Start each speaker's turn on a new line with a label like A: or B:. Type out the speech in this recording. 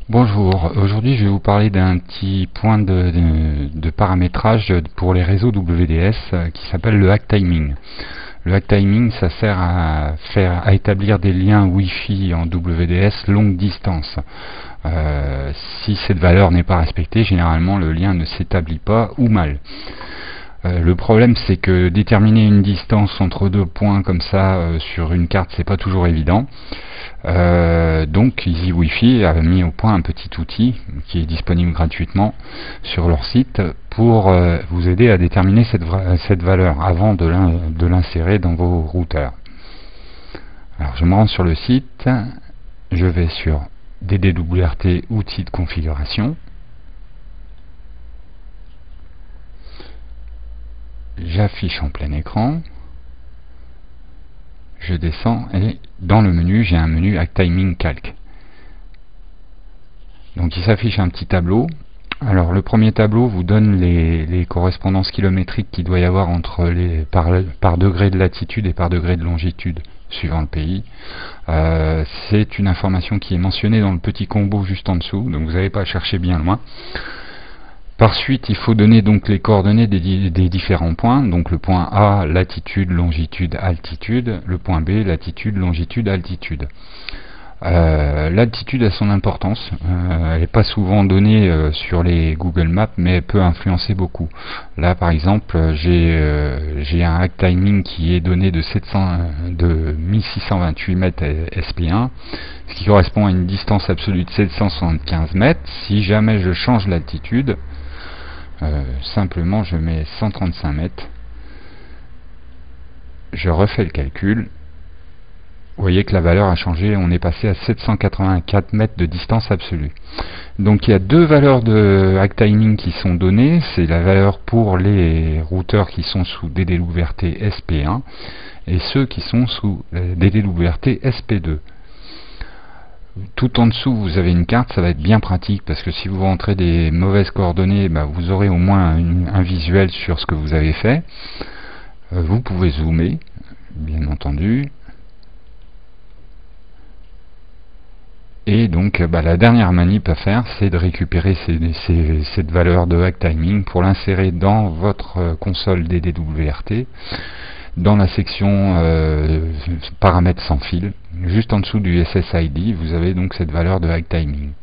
A: Bonjour, aujourd'hui je vais vous parler d'un petit point de paramétrage pour les réseaux WDS qui s'appelle le hack timing. Le hack timing, ça sert à établir des liens Wi-Fi en WDS longue distance. Si cette valeur n'est pas respectée, généralement le lien ne s'établit pas ou mal. Le problème, c'est que déterminer une distance entre deux points comme ça sur une carte, c'est pas toujours évident. Donc Easy Wi-Fi a mis au point un petit outil qui est disponible gratuitement sur leur site pour vous aider à déterminer cette valeur avant de l'insérer dans vos routeurs. Alors je me rends sur le site, je vais sur DDWRT outils de configuration. J'affiche en plein écran, je descends et dans le menu j'ai un menu Hack Timing Calc. Donc il s'affiche un petit tableau. Alors le premier tableau vous donne les correspondances kilométriques qu'il doit y avoir entre par degré de latitude et par degré de longitude suivant le pays. C'est une information qui est mentionnée dans le petit combo juste en dessous, donc vous n'avez pas à chercher bien loin. Par suite, il faut donner donc les coordonnées des différents points. Donc le point A, latitude, longitude, altitude. Le point B, latitude, longitude, altitude. L'altitude a son importance. Elle n'est pas souvent donnée sur les Google Maps, mais elle peut influencer beaucoup. Là, par exemple, j'ai un hack timing qui est donné de 1628 mètres SP1, ce qui correspond à une distance absolue de 775 mètres. Si jamais je change l'altitude, simplement je mets 135 mètres, je refais le calcul, vous voyez que la valeur a changé, on est passé à 784 mètres de distance absolue. Donc il y a deux valeurs de hack timing qui sont données, c'est la valeur pour les routeurs qui sont sous DDWRT SP1 et ceux qui sont sous DDWRT SP2. Tout en dessous vous avez une carte, ça va être bien pratique parce que si vous rentrez des mauvaises coordonnées, vous aurez au moins un visuel sur ce que vous avez fait. Vous pouvez zoomer, bien entendu. Et donc la dernière manip à faire, c'est de récupérer cette valeur de hack timing pour l'insérer dans votre console DDWRT. Dans la section paramètres sans fil, juste en dessous du SSID, vous avez donc cette valeur de hack timing.